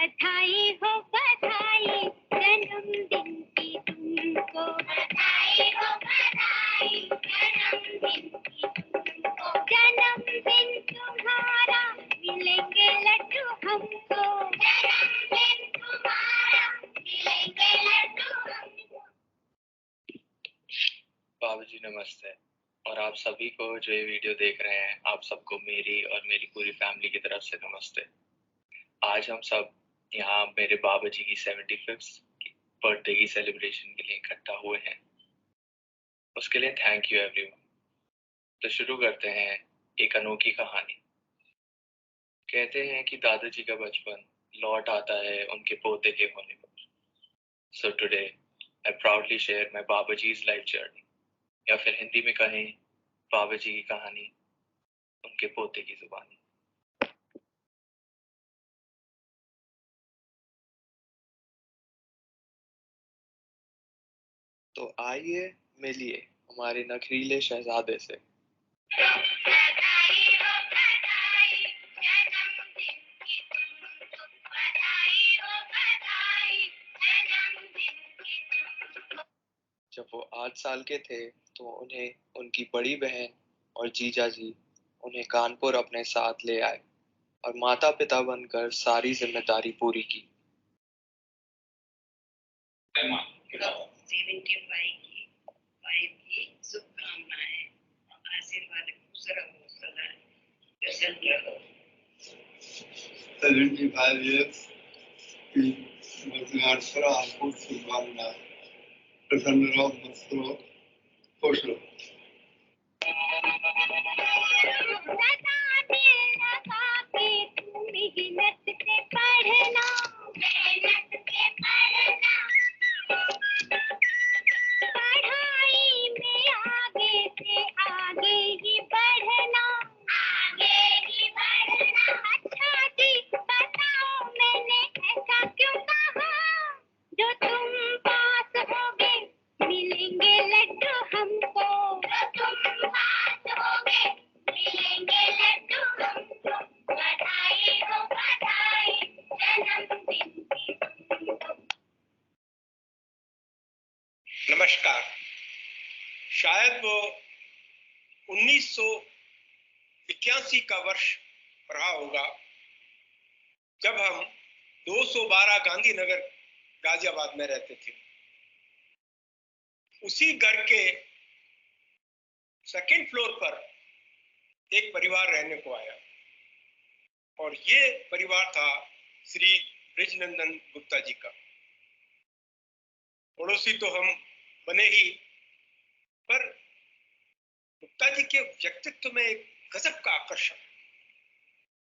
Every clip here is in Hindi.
बधाई हो बधाई जन्मदिन की तुमको, बधाई हो बधाई जन्मदिन की तुमको, जन्मदिन तुम्हारा मिलेंगे लड्डू हमको, जन्मदिन तुम्हारा मिलेंगे लड्डू हमको। बाबू जी नमस्ते, और आप सभी को जो ये वीडियो देख रहे हैं, आप सबको मेरी और मेरी पूरी फैमिली की तरफ से नमस्ते। आज हम सब यहाँ मेरे बाबा जी की 75th बर्थडे की सेलिब्रेशन के लिए इकट्ठा हुए हैं। उसके लिए थैंक यू एवरीवन। तो शुरू करते हैं एक अनोखी कहानी। कहते हैं कि दादाजी का बचपन लौट आता है उनके पोते के होने पर। So today I proudly share my baba जी's लाइफ जर्नी, या फिर हिंदी में कहें बाबा जी की कहानी उनके पोते की जुबानी। तो आइए मिलिए हमारे नखरीले शहजादे से। बधाई हो बधाई जन्मदिन की तुमको, बधाई हो बधाई जन्मदिन की तुमको। जब वो 8 साल के थे तो उन्हें उनकी बड़ी बहन और जीजा जी उन्हें कानपुर अपने साथ ले आए और माता पिता बनकर सारी जिम्मेदारी पूरी की। 75 की शुभकामनाएं, आशीर्वाद, खुश रहो, सदा प्रसन्न रहो। 75 years की वर्षगांठ पर आपको शुभकामनाएं। प्रसन्न रहो, मस्त रहो, खुश रहो। सदा दिल लगा के तुम मेहनत से पढ़ना, मेहनत से पढ़ना, पढ़ाई में आगे से आगे ही बढ़ना, आगे ही बढ़ना। अच्छा जी बताओ मैंने ऐसा क्यों कहा, जो तुम पास होगे मिलेंगे लड्डू हमको, जो तुम पास होगे मिलेंगे लड्डू हमको। बधाई हो बधाई जन्मदिन की तुमको। नमस्कार। शायद वो 1981 का वर्ष रहा होगा जब हम 212 गांधीनगर गाजियाबाद में रहते थे। उसी घर के सेकंड फ्लोर पर एक परिवार रहने को आया, और ये परिवार था श्री ब्रिजनंदन गुप्ता जी का। पड़ोसी तो हम बने ही, पर गुप्ता जी के व्यक्तित्व में एक गजब का आकर्षण।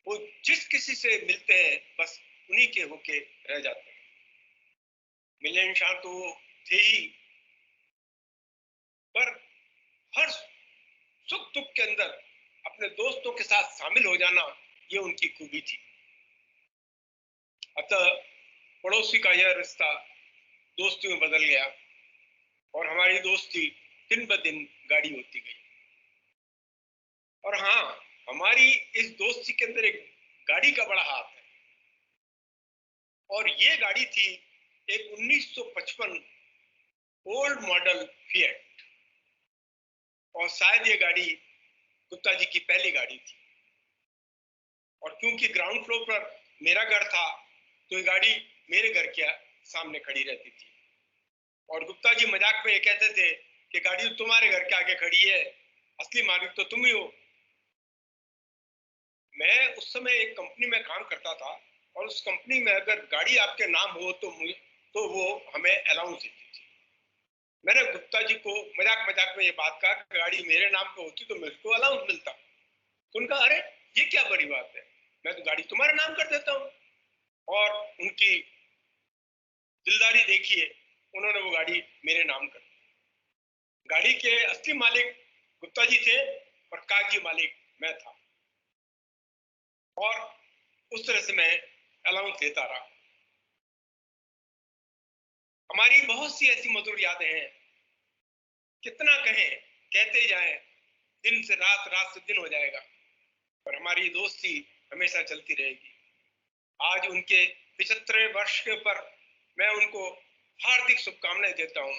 वो जिस किसी से मिलते हैं बस उन्हीं के होके रह जाते हैं। मिलनसार तो वो थे ही, पर हर सुख दुख के अंदर अपने दोस्तों के साथ शामिल हो जाना, ये उनकी खूबी थी। अतः पड़ोसी का यह रिश्ता दोस्ती में बदल गया, और हमारी दोस्ती दिन ब दिन गाढ़ी होती गई। और हाँ, हमारी इस दोस्ती के अंदर एक गाड़ी का बड़ा हाथ है, और ये गाड़ी थी एक 1955 ओल्ड मॉडल फिएट, और शायद ये गाड़ी गुप्ता जी की पहली गाड़ी थी। और क्योंकि ग्राउंड फ्लोर पर मेरा घर था, तो ये गाड़ी मेरे घर के सामने खड़ी रहती थी। और गुप्ता जी मजाक में ये कहते थे कि गाड़ी तो तुम्हारे घर के आगे खड़ी है, असली मालिक तो तुम ही हो। मैं उस समय एक कंपनी में काम करता था, और उस कंपनी में अगर गाड़ी आपके नाम हो तो वो हमें अलाउंस देती थी। मैंने गुप्ता जी को मजाक मजाक में ये बात कहा कि गाड़ी मेरे नाम पे होती तो मुझको अलाउंस मिलता। तो उनका अरे ये क्या बड़ी बात है, मैं तो गाड़ी तुम्हारे नाम कर देता हूँ। और उनकी दिलदारी देखिए, उन्होंने वो गाड़ी मेरे नाम कर दी। गाड़ी के असली मालिक गुप्ता जी थे, और कागजी मालिक मैं था। और उस तरह से मैं अलाउंस लेता रहा। हमारी बहुत सी ऐसी मधुर यादें हैं, कितना कहें, कहते जाएं, दिन से रात, रात से दिन हो जाएगा, पर हमारी दोस्ती हमेशा चलती रहेगी। आज उनके 75वें वर्ष के ऊपर मैं उनको हार्दिक शुभकामनाएं देता हूँ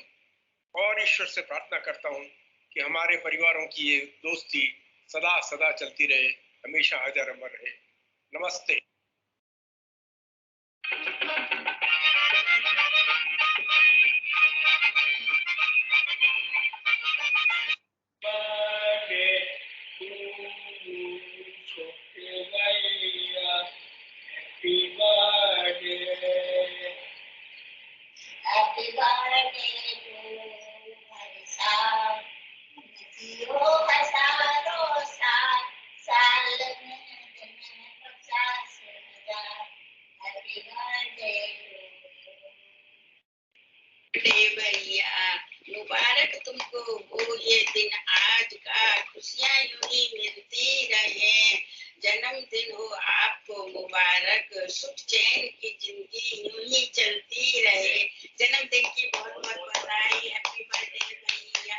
और ईश्वर से प्रार्थना करता हूँ कि हमारे परिवारों की ये दोस्ती सदा सदा चलती रहे, हमेशा अजर अमर रहे। नमस्ते। Happy birthday to Marisa. जियो हजारों साल, साल में तुम्हें 50,000. Happy birthday to भैया, मुबारक तुमको हो ये दिन आज का, खुशियाँ यूं ही मिलती रहे, जन्मदिन हो आपको मुबारक, सुख चैन की जिंदगी यूं ही चलती रहे, जन्मदिन की बहुत बहुत बधाई। हैप्पी बर्थडे भैया।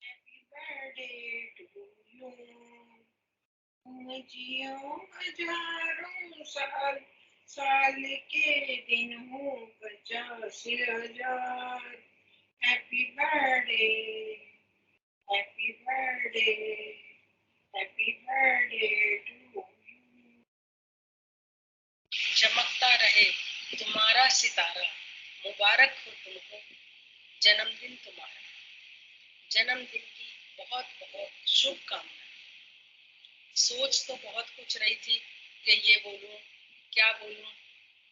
Happy birthday to you. जियो हजारों साल, साल के दिन हो 50,000. Happy birthday, happy birthday, happy birthday to you. चमकता रहे तुम्हारा सितारा, मुबारक हो तुमको जन्मदिन तुम्हारा, जन्मदिन की बहुत बहुत शुभकामनाएं। सोच तो बहुत कुछ रही थी कि ये बोलूं क्या बोलूं,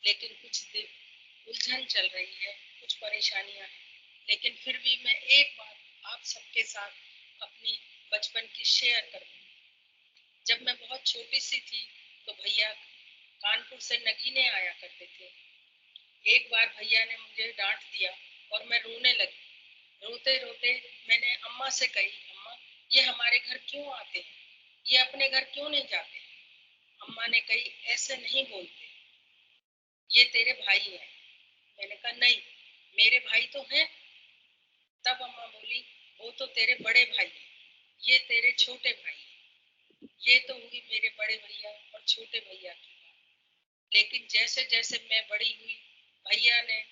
लेकिन कुछ उलझन चल रही है, कुछ परेशानियां हैं, लेकिन फिर भी मैं एक बात आप सबके साथ अपनी बचपन की शेयर करूं। जब मैं बहुत छोटी सी थी तो भैया कानपुर से नगीने आया करते थे। एक बार भैया ने मुझे डांट दिया और मैं रोने लगी। रोते रोते मैंने अम्मा से कही, अम्मा ये हमारे घर क्यों आते हैं, ये अपने घर क्यों नहीं जाते? अम्मा ने कही ऐसे नहीं बोलते, ये तेरे भाई हैं। मैंने कहा नहीं, मेरे भाई तो हैं। तब अम्मा बोली वो तो तेरे बड़े भाई हैं, ये तेरे छोटे भाई हैं। ये तो हुई मेरे बड़े भैया और छोटे भैया की बात। लेकिन जैसे जैसे मैं बड़ी हुई, भैया ने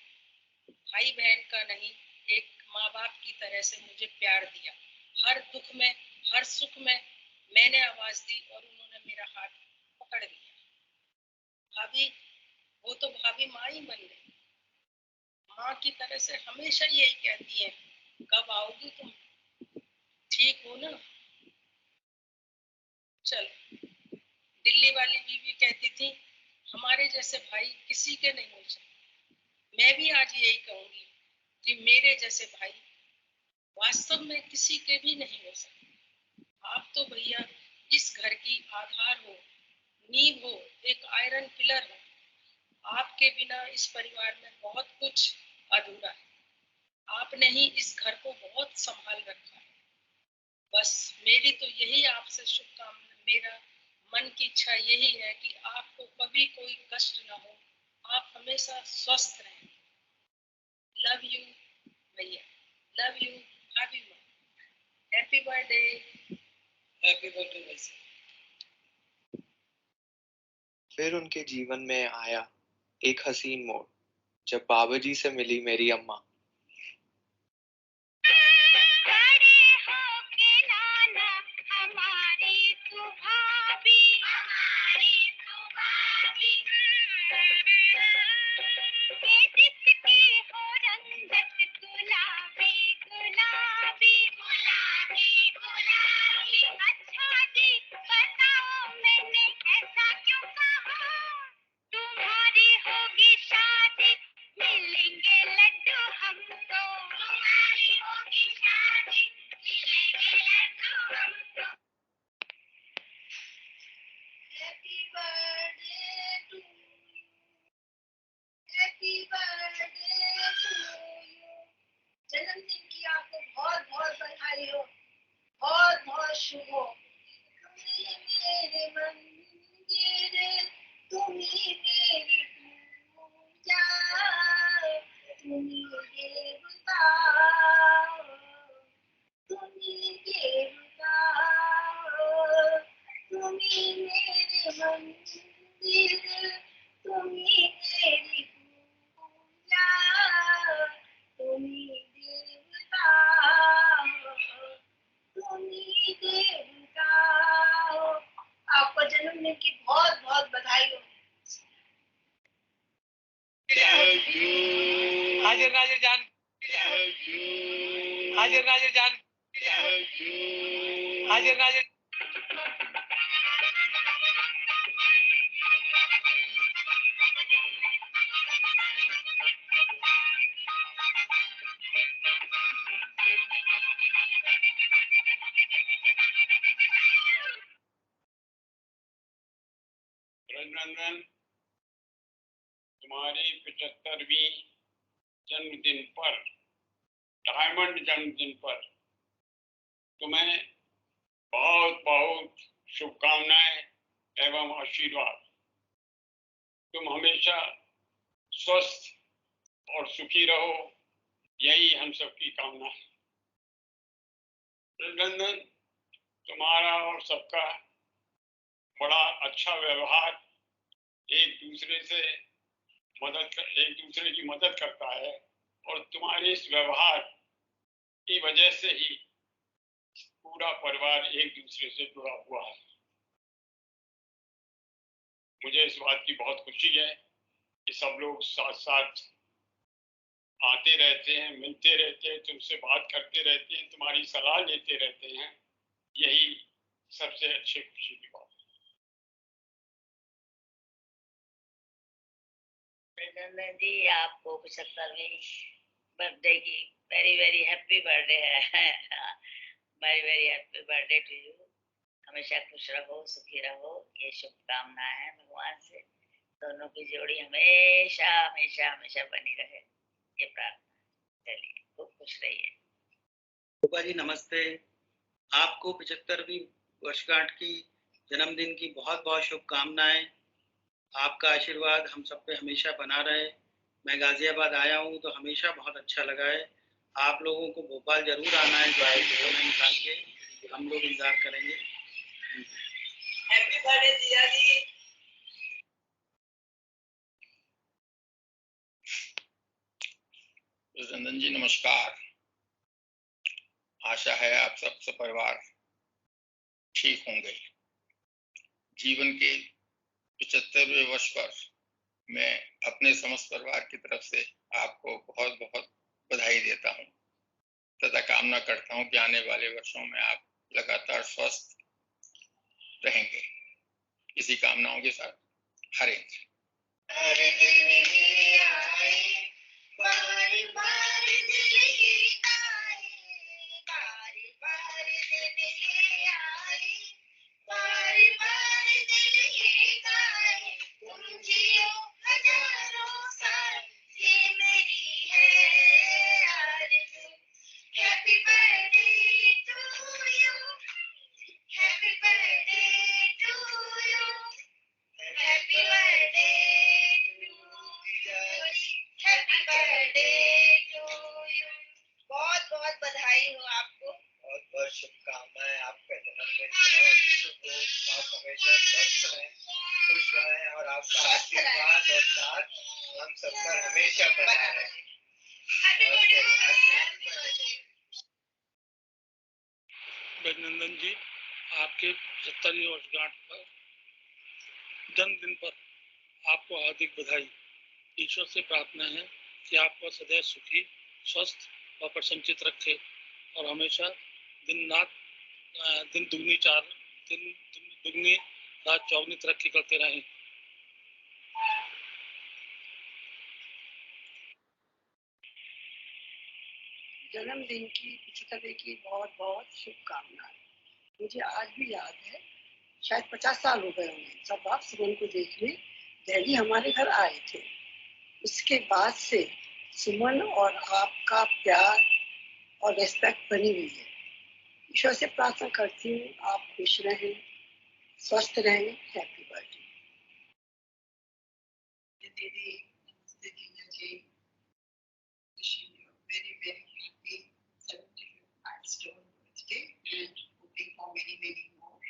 भाई बहन का नहीं, एक माँ बाप की तरह से मुझे प्यार दिया। हर दुख में, हर सुख में मैंने आवाज दी और उन्होंने मेरा हाथ पकड़ लिया। भाभी, वो तो भाभी माँ ही बन गई। माँ की तरह से हमेशा यही कहती है, कब आओगी तुम, ठीक हो ना? चल, दिल्ली वाली बीवी कहती थी हमारे जैसे भाई किसी के नहीं हो सकते। मैं भी आज यही कहूंगी कि मेरे जैसे भाई वास्तव में किसी के भी नहीं हो सकते। आप तो भैया इस घर की आधार हो, नींव हो, एक आयरन पिलर हो। आपके बिना इस परिवार में बहुत कुछ अधूरा है। आपने ही इस घर को बहुत संभाल रखा है। बस मेरी तो यही आपसे शुभकामना, मेरा मन की इच्छा यही है कि आपको कभी कोई कष्ट ना हो, आप हमेशा स्वस्थ रहें। लव यू भैया, लव यू भाभी माँ। Happy birthday. हैप्पी बर्थडे भैया। फिर उनके जीवन में आया एक हसीन मोड़ जब बाबाजी से मिली मेरी अम्मा। बड़े होके नाना हमारी तू भाभी, हमारी तू भाभी, ये जिसकी हो रंगत गुलाबी गुलाबी, गुलाबी गुलाबी। अच्छा जी बताओ मैंने ऐसा क्यों कहा, तुम्हारी होगी शादी मिलेंगे लड्डू हम हाजिर नाजिर जान, हाजिर नाजिर जान, हाजिर नाजिर। रघुनंदन, तुम्हारी 75वीं जन्मदिन पर, डायमंड जन्मदिन पर तुम्हें बहुत बहुत शुभकामनाएं एवं आशीर्वाद। तुम हमेशा स्वस्थ और सुखी रहो, यही हम सबकी कामना है। रघुनंदन, तुम्हारा और सबका बड़ा अच्छा व्यवहार, एक दूसरे की मदद करता है और तुम्हारे इस व्यवहार की वजह से ही पूरा परिवार एक दूसरे से जुड़ा हुआ है। मुझे इस बात की बहुत खुशी है कि सब लोग साथ साथ आते रहते हैं, मिलते रहते हैं, तुमसे बात करते रहते हैं, तुम्हारी सलाह लेते रहते हैं। यही सबसे अच्छी खुशी की बात है। रघुनंदन जी, आपको 75वीं बर्थडे की वेरी वेरी हैप्पी बर्थडे है। Very very happy birthday to you. हमेशा खुश रहो, सुखी रहो, ये शुभकामना है भगवान से। दोनों की जोड़ी हमेशा हमेशा हमेशा बनी रहे, ये प्रार्थना। चलिए, खूब खुश रहिए। गोपा जी नमस्ते। आपको 75वीं वर्षगांठ की जन्मदिन की बहुत बहुत शुभकामनाएं। आपका आशीर्वाद हम सब पे हमेशा बना रहे। मैं गाजियाबाद आया हूँ तो हमेशा बहुत अच्छा लगा है। आप लोगों को भोपाल जरूर आना है, जो समय निकाल के हम लोग इंतजार करेंगे। हैप्पी बर्थडे जिया जी। रघुनंदन जी नमस्कार। आशा है आप सब सपरिवार ठीक होंगे। जीवन के 75वें वर्ष पर मैं अपने समस्त परिवार की तरफ से आपको बहुत बहुत बधाई देता हूं तथा कामना करता हूं कि आने वाले वर्षों में आप लगातार स्वस्थ रहेंगे। इसी कामनाओं के साथ Harendra. Happy birthday to you. Happy birthday to you. Happy birthday to you. Happy birthday to you. बहुत बहुत बधाई हो आपको। बहुत बहुत शुभकामनाएं। आपका जन्मदिन बहुत शुभ हो, आप हमेशा स्वस्थ रहें, खुश रहें और आपका आशीर्वाद और साथ हम सब पर हमेशा बना रहे। रघुनंदन जी, आपके 75वीं वर्षगांठ पर जन्मदिन पर आपको हार्दिक बधाई। ईश्वर से प्रार्थना है कि आपको सदैव सुखी, स्वस्थ और प्रसन्नचित रखे और हमेशा दिन दुगनी रात चौगनी तरक्की करते रहें। जन्मदिन की 75वीं की बहुत बहुत शुभकामनाएं। मुझे आज भी याद है, शायद 50 साल हो गए होंगे, सब आप सुमन को देखने दिल्ली हमारे घर आए थे। उसके बाद से सुमन और आपका प्यार और रिस्पेक्ट बनी हुई है। ईश्वर से प्रार्थना करती हूँ आप खुश रहें, स्वस्थ रहें। हैप्पी बर्थडे दीदी। नमस्ते जीजा जी। Wishing you a very very happy 75th milestone birthday and hoping for many many more.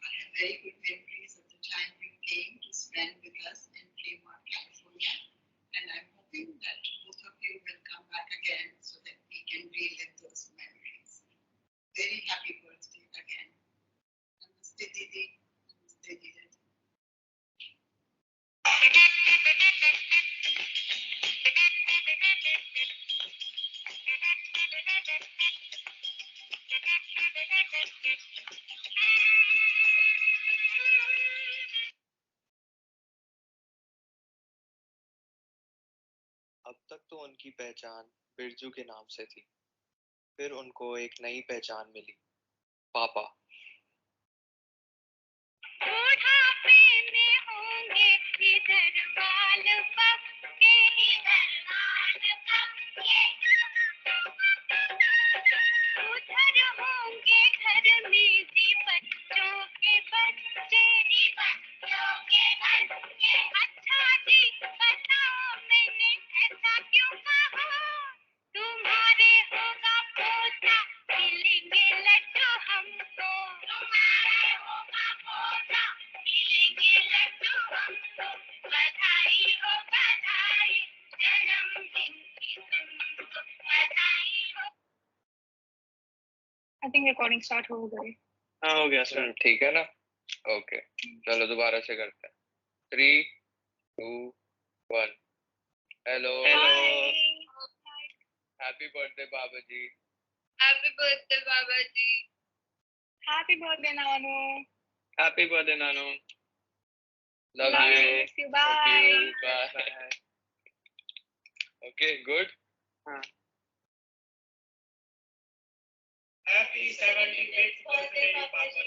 I have very good memories of the time you came to spend with us in Fremont, California, and I'm hoping that both of you will come back again so that we can relive those memories. Very happy birthday again. Namaste Didi. Namaste Didi. अब तक तो उनकी पहचान बिरजू के नाम से थी, फिर उनको एक नई पहचान मिली, पापा। बुढ़ापे में होंगे इधर बाल पक्के, इधर बाल पक्के, उधर होंगे घर में जी बच्चों के बच्चे, जी बच्चों के बच्चे। अच्छा जी बताओ मैंने ऐसा क्यों कहा, तुम्हारे होगा पोता मिलेंगे लड्डू हमको, तुम्हारे होगा पोता मिलेंगे लड्डू हमको। बधाई हो बधाई, जन्मदिन की तुमको बधाई हो। आई थिंक रिकॉर्डिंग स्टार्ट हो गई। हाँ हो गया सर, ठीक है ना? ओके, चलो दोबारा से करते हैं। 3, 2, 1। हेलो हैप्पी बर्थडे बाबा जी। हैप्पी बर्थडे बाबा जी। हैप्पी बर्थडे नानू। हैप्पी बर्थडे नानू। Love Love you, you. miss you, bye. Bye. Okay good. हाँ हैप्पी 75th बर्थडे पापा जी।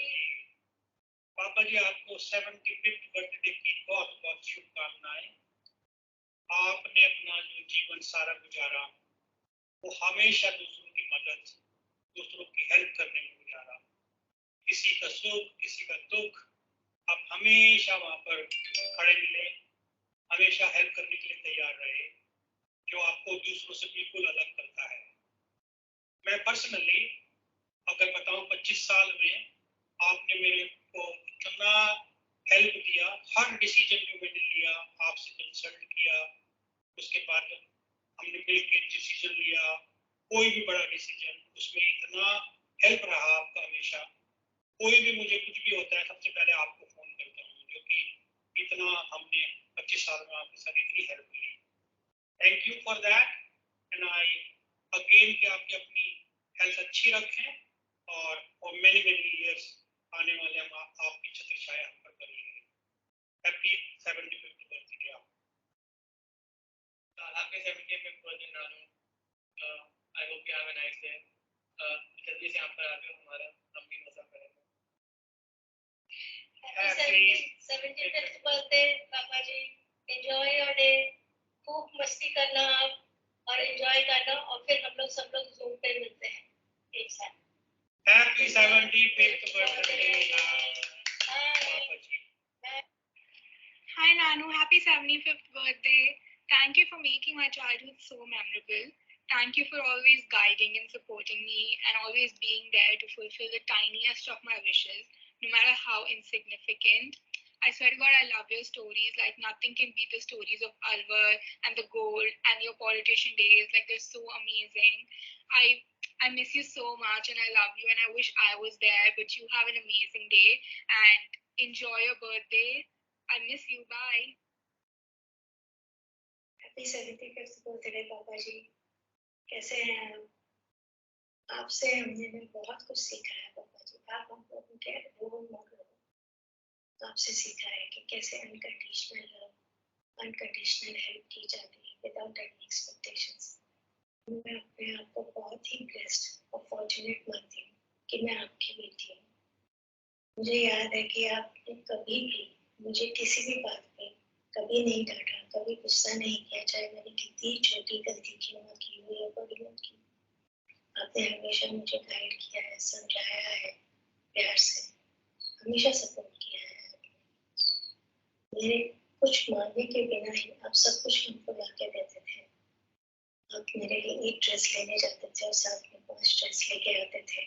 पापा जी आपको 75th बर्थडे की बहुत बहुत शुभकामनाएं। आपने अपना जो जीवन सारा गुजारा वो हमेशा दूसरों की मदद, दूसरों की हेल्प करने में गुजारा। किसी का सुख, किसी का दुख, आप हमेशा वहां पर खड़े मिले, हमेशा हेल्प करने के लिए तैयार रहे, जो आपको दूसरों से बिल्कुल अलग करता है। मैं पर्सनली अगर बताऊं 25 साल में आपने मेरे को इतना हेल्प दिया, हर डिसीजन जो मैंने लिया आपसे कंसल्ट किया, उसके बाद हमने मिलकर डिसीजन लिया, कोई भी बड़ा डिसीजन उसमें इतना हेल्प रहा आपका हमेशा। कोई भी मुझे कुछ भी होता है सबसे पहले आपको फोन करता हूँ, जो कि इतना हमने 25 साल में आपके साथ इतनी हेल्प ली। Thank you for that and I again कि आपकी अपनी हेल्थ अच्छी रखें और मेनी ईयर्स आने वाले हम आपकी छत्र छाया हम पर बनी रहे। हैप्पी 75th बर्थडे आप। Happy 75th birthday Nanu. I hope you have a nice day. जल्दी से आप पर आ जाओ, हमारा हम भी मजा करेंगे। हैप्पी 75th बर्थडे पापा जी। एंजॉय योर डे, खूब मस्ती करना आप और एंजॉय करना, और फिर हम लोग सब लोग जूम पे मिलते हैं एक साथ। हैप्पी 75th बर्थडे पापा जी। Hi Nanu, happy 75th birthday. Thank you for making my childhood so memorable. Thank you for always guiding and supporting me and always being there to fulfill the tiniest of my wishes, no matter how insignificant. I swear to God, I love your stories. Like nothing can beat the stories of Alwar and the gold and your politician days. Like they're so amazing. I miss you so much and I love you and I wish I was there, but you have an amazing day and enjoy your birthday. I miss you. Bye. Happy 75th birthday पापा जी। कैसे हैं आप? आपसे हमने बहुत कुछ सीखा है पापा जी। आप हमको उनके रोल मॉडल हो। आपसे सीखा है कि कैसे अनकंडीशनल लव, अनकंडीशनल हेल्प की जाती है विदाउट एनी एक्सपेक्टेशंस। मैं अपने आप को बहुत ही ब्लेस्ड और फॉर्चुनेट मानती हूँ कि मैं आपकी बेटी हूँ। मुझे याद है कि आपने कभी भी मुझे किसी भी बात पे कभी नहीं डांटा, कभी गुस्सा नहीं किया, चाहे मैंने कितनी छोटी गलती क्यों ना की हो या बड़ी ना की। आपने हमेशा मुझे गाइड किया है, समझाया है, प्यार से हमेशा सपोर्ट किया है। मेरे कुछ मांगने के बिना ही आप सब कुछ हमको ला के देते थे। आप मेरे लिए एक ड्रेस लेने जाते थे और साथ में 5 ड्रेस लेके आते थे,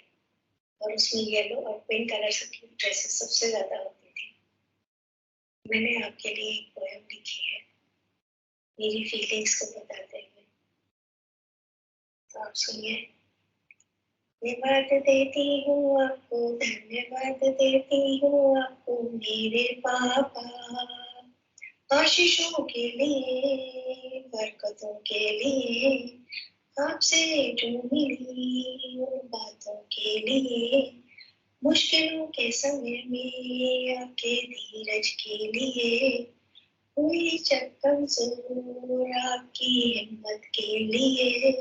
और उसमें येलो और पिंक कलर की ड्रेसेस सबसे ज्यादा होती थी। मैंने आपके लिए एक पोएम लिखी है मेरी फीलिंग्स को बताते हुए, तो आप सुनिए। धन्यवाद देती हूँ आपको, धन्यवाद देती हूँ आपको मेरे पापा, आशीषों के लिए, बरकतों के लिए, आपसे जो मिली उन बातों के लिए, मुश्किलों के समय में आपके धीरज के लिए, हुई जब कमजोर आपकी हिम्मत के लिए,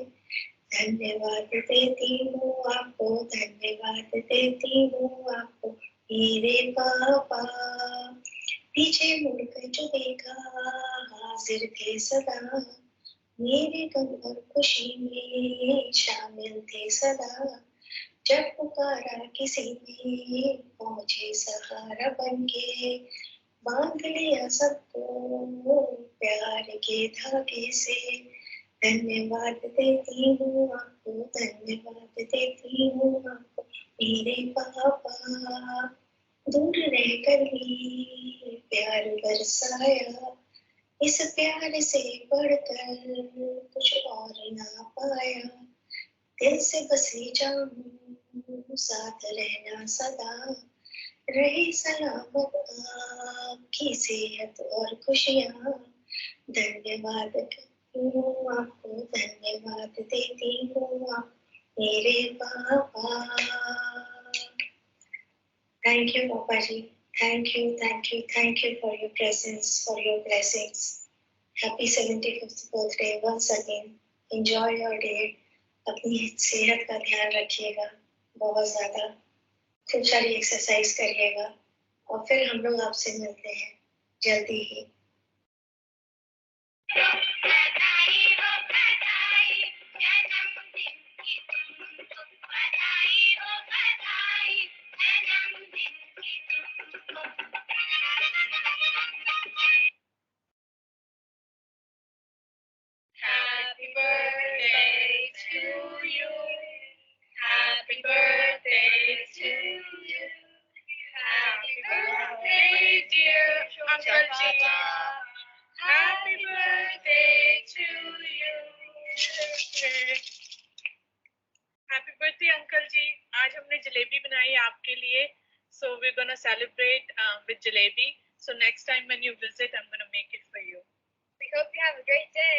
धन्यवाद देती हूँ आपको, धन्यवाद देती हूँ आपको मेरे पापा। पीछे मुड़कर जो देखा हाजिर थे सदा, मेरे गम और खुशी में शामिल थे सदा। जब पुकारा किसी ने पहुंचे सहारा बनके, बांध लिया सबको प्यार के धागे से। धन्यवाद देती हूँ आपको, धन्यवाद देती हूँ आपको मेरे पापा। दूर रहकर भी प्यार बरसाया, इस प्यार से बढ़कर कुछ और ना पाया। दिल से बसे जाऊं साथ रहना सदा, रही सलामत आपकी सेहत और खुशियाँ। धन्यवाद हूँ आपको, धन्यवाद देती हूँ आप मेरे पापा। Thank you, Papa ji. Thank you, thank you, thank you for your presence, for your blessings. Happy 75th birthday once again. Enjoy your day. अपनी सेहत का ध्यान रखिएगा बहुत ज़्यादा, खूब सारी एक्सरसाइज करिएगा और फिर हम लोग आपसे मिलते हैं जल्दी ही। Happy birthday to you. Happy birthday to you. Happy birthday, dear Uncle Jia. Happy birthday to you. Happy birthday, Uncle Ji. आज हमने जलेबी बनाई आपके लिए. So we're gonna celebrate with jalebi. So next time when you visit, I'm gonna make it for you. We hope you have a great day.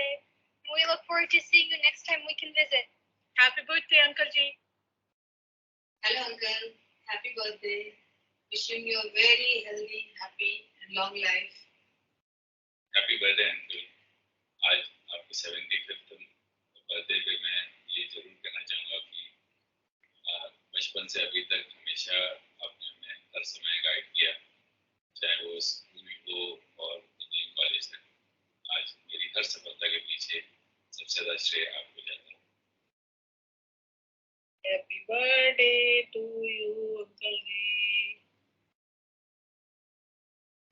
We look forward to seeing you next time we can visit. Happy birthday, Uncle Ji. Hello, Uncle. Happy birthday. Wishing you a very healthy, happy, and long life. Happy birthday, Uncle. आज आपकी 75th बर्थडे पे मैं ये जरूर कहना चाहूँगा कि बचपन से अभी तक हमेशा आपने हमें हर समय गाइड किया, चाहे वो स्कूल हो और इंजीनियरिंग कॉलेज तक। आज मेरी हर सफलता के पीछे सबसे ज़्यादा श्रेय आपको जाता है। Happy birthday to you, Uncle Ji.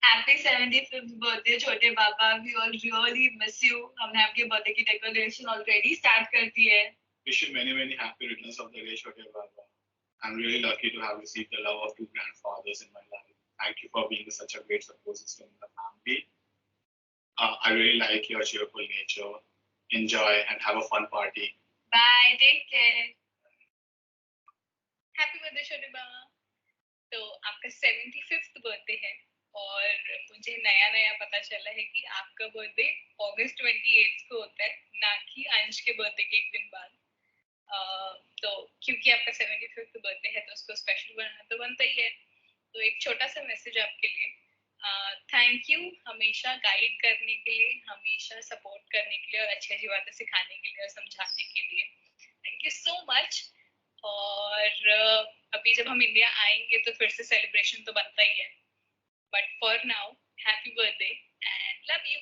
Happy 75th birthday, छोटे पापा. We all really miss you. हमने आपके बर्थडे की डेकोरेशन ऑलरेडी स्टार्ट कर दी है. Wish you many, many happy returns of the day, छोटे पापा. I'm really lucky to have received the love of two grandfathers in my life. Thank you for being such a great support system in the family. I really like your cheerful nature. Enjoy and have a fun party. Bye. Take care. Happy birthday, छोटे पापा. तो आपका 75th बर्थडे है और मुझे नया पता चला है कि आपका बर्थडे अगस्त 28 को होता है, ना कि अंश के बर्थडे के एक दिन बाद. तो क्योंकि आपका 75th बर्थडे है तो उसको स्पेशल बनाना तो बनता ही है. तो एक छोटा सा मैसेज आपके लिए. थैंक यू हमेशा गाइड करने के लिए, हमेशा सपोर्ट करने के लिए और अच्छी अच्छी बातें सिखाने के लिए और समझाने के लिए. Thank you so much. और अभी जब हम इंडिया आएंगे तो फिर से सेलिब्रेशन तो बनता ही है. But for now, happy birthday and love you.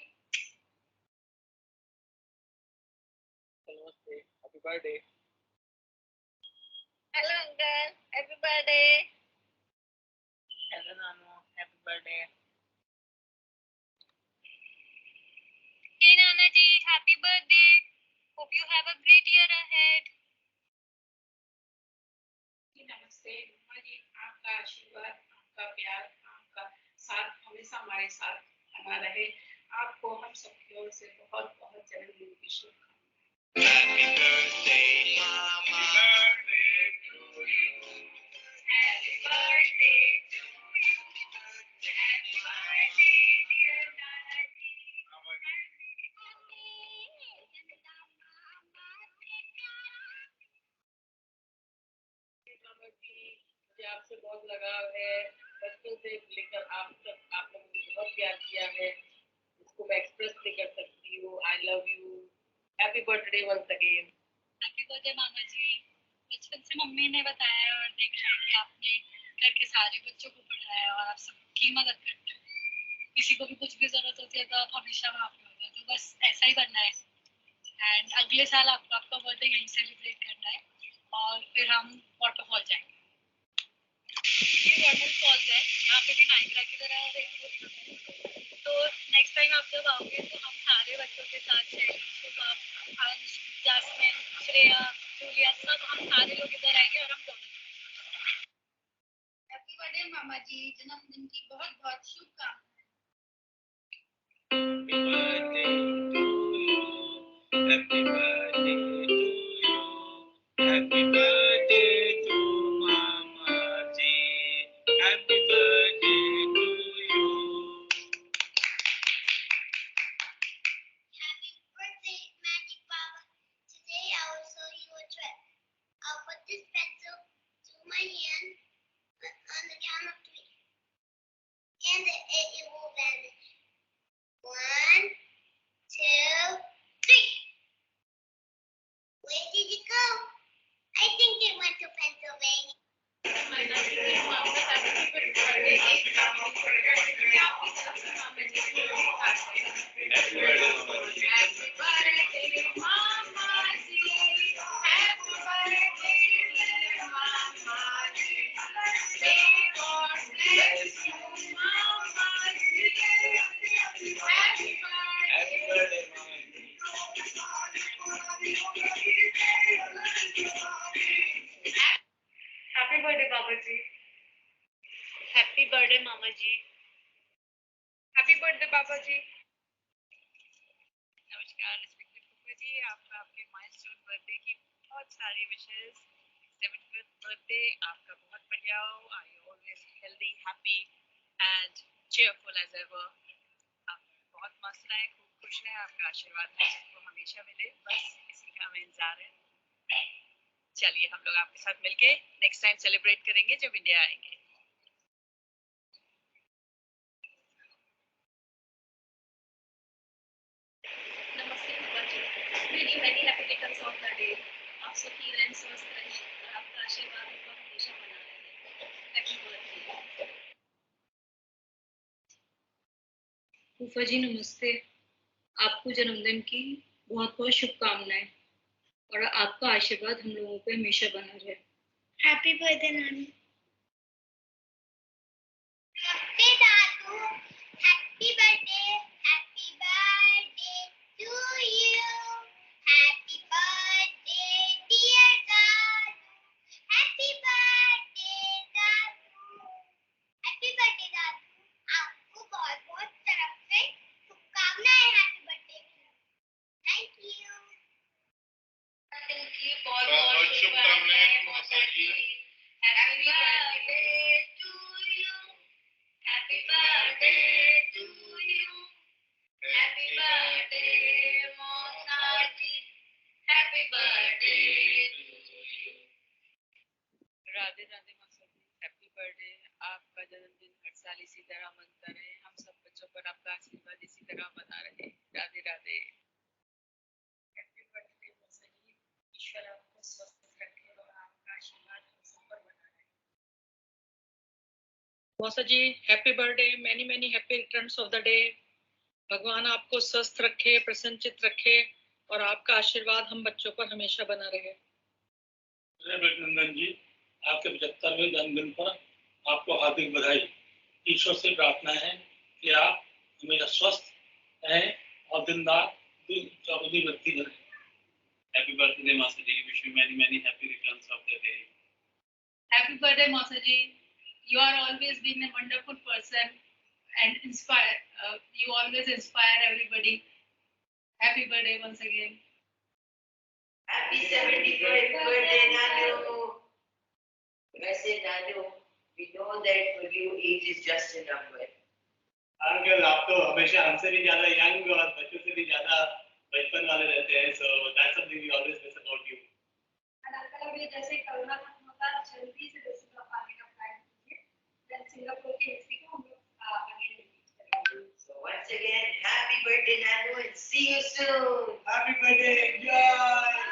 Namaste. Happy birthday. Hello uncle, happy birthday. Hello Nanu, happy birthday. Hey Nana ji, happy birthday. Hope you have a great year ahead. नमस्ते मम्मा जी, आपका आशीर्वाद, आपका प्यार, आपका साथ हमेशा हमारे साथ बना रहे. आपको हम सबकी ओर से बहुत बहुत जन्मदिन की शुभकामनाएं. Happy birthday, Mama. Happy birthday to you. Happy birthday to you. Happy birthday, dear Nana ji. बाबा जी, मुझे आपसे बहुत लगाव है। बचपन से लेकर आप तक आपने मुझे बहुत प्यार किया है, इसको मैं एक्सप्रेस नहीं कर सकती हूँ। I love you. Happy birthday once again. Happy birthday मामा जी। बचपन से मम्मी ने बताया और देखा है कि आपने घर के सारे बच्चों को पढ़ाया और आप सबकी मदद करते हैं। किसी को भी कुछ भी जरूरत होती है तो आप हमेशा वहाँ पे होते हैं, तो बस ऐसा ही बनना है। एंड अगले साल आपको आपका बर्थडे यहीं सेलिब्रेट करना है और फिर हम वाटरफॉल जाएंगे। ये वाटरफॉल फॉल्स है, यहाँ पे भी नाइग्रा की तरह। तो नेक्स्ट टाइम आप जब आओगे तो हम सारे बच्चों के साथ अंश, जास्मिन, श्रेया, जूलिया, सब हम सारे लोग इधर आएंगे और हम दोनों। हैप्पी बर्थडे मामा जी, जन्मदिन की बहुत बहुत शुभकामनाएं। Happy birthday to you. Happy birthday to Mama ji. Happy birthday to you. Happy birthday, Magic Baba. Today I will show you a trick. I'll put this pencil to my hand on the count of 3. And it will vanish. 1, 2, 3. Where did it go? I think it went to Pennsylvania. Happy birthday बाबा जी। हैप्पी बर्थडे मामा जी। हैप्पी बर्थडे बाबा जी। नमस्कार रिस्पेक्टेड फूफा जी, आपका आपके माइलस्टोन बर्थडे की बहुत सारी विशेस। 75th बर्थडे आपका बहुत बढ़िया हो। Are you always healthy, happy and cheerful as ever. आप बहुत मस्त रहें, खूब खुश रहें, आपका आशीर्वाद आपको हमेशा मिले, बस इसी का हमें इंतजार है। चलिए हम लोग आपके साथ मिलके नेक्स्ट टाइम सेलिब्रेट करेंगे जब इंडिया आएंगे। नमस्ते फूफा जी, many many happy returns of the day. आप सुखी रहें, स्वस्थ रहें और आपका आशीर्वाद हमको हमेशा बना रहे। हैप्पी बर्थडे फूफा जी नमस्ते। आपको जन्मदिन की बहुत बहुत शुभकामनाएं और आपका आशीर्वाद हम लोगों पे हमेशा बना रहे। Happy birthday, Nani. Happy Dadu. Happy birthday. Happy birthday to you. Happy birthday, dear Dadu. Happy birthday, Dadu. Happy birthday, Dadu. आपको बहुत बहुत तरफ से शुभकामनाएं हैप्पी बर्थडे की। Thank you. बहुत शुभकामनाएं माता जी। Happy birthday to you. Happy birthday to you. Happy birthday, Mona ji. Happy birthday to you. Radhe Radhe माता जी, हैप्पी बर्थडे। आपका जन्मदिन हर साल इसी तरह मनता रहे, हम सब बच्चों पर आपका आशीर्वाद इसी तरह बना रहे। राधे राधे। हैप्पी बर्थडे माता जी, ईश्वर आपको स्वस्थ रखे और आपका आशीर्वाद हम सब पर बना रहे। मौसा जी happy birthday, many many happy returns of the day. भगवान आपको स्वस्थ रखे, प्रसन्नचित रखे और आपका आशीर्वाद हम बच्चों पर हमेशा बना रहे। अभिनंदन जी, आपके 75वें जन्मदिन पर आपको हार्दिक बधाई। ईश्वर से प्रार्थना है कि आप हमेशा स्वस्थ रहें और दिन रात चौबीस बत्ती करें। Happy birthday, Masa ji. Wish you many, many happy returns of the day. Happy birthday, Masa ji. You are always been a wonderful person and inspire. You always inspire everybody. Happy birthday once again. Happy 75th birthday, Nanu. वैसे नानू, we know that for you age is just a number. Uncle आप तो हमेशा हमसे भी ज्यादा यंग और बच्चों से भी ज्यादा बचपन वाले रहते हैं, so that's something we always miss about you. और अंकल अभी जैसे कोरोना खत्म होगा जल्दी से डेवलप होके इसी को हम लोग आगे repeat करेंगे. So once again, happy birthday, Nanu, and see you soon. Happy birthday, enjoy.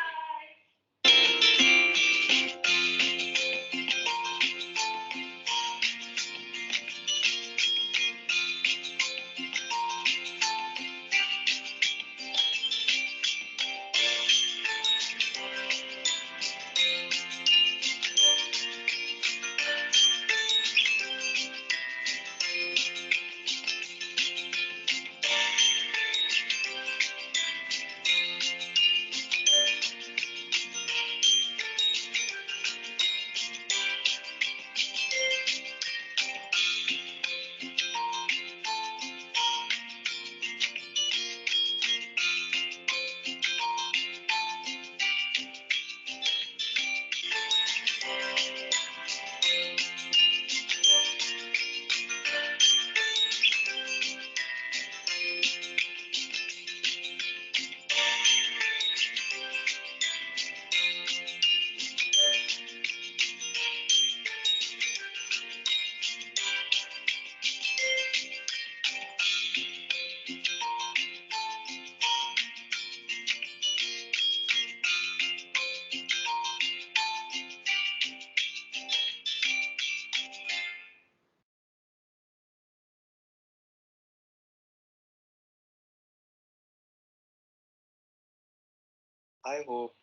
I hope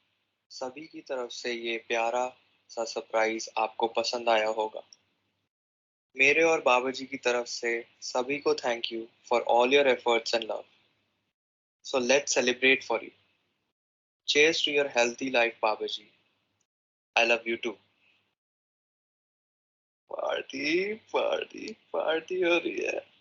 सभी की तरफ से ये प्यारा सा सरप्राइज आपको पसंद आया होगा. मेरे और बाबा जी की तरफ से सभी को thank you for all your efforts and love. So let's celebrate for you. Cheers to your healthy life बाबा जी. I love you too. Party party party हो रही है.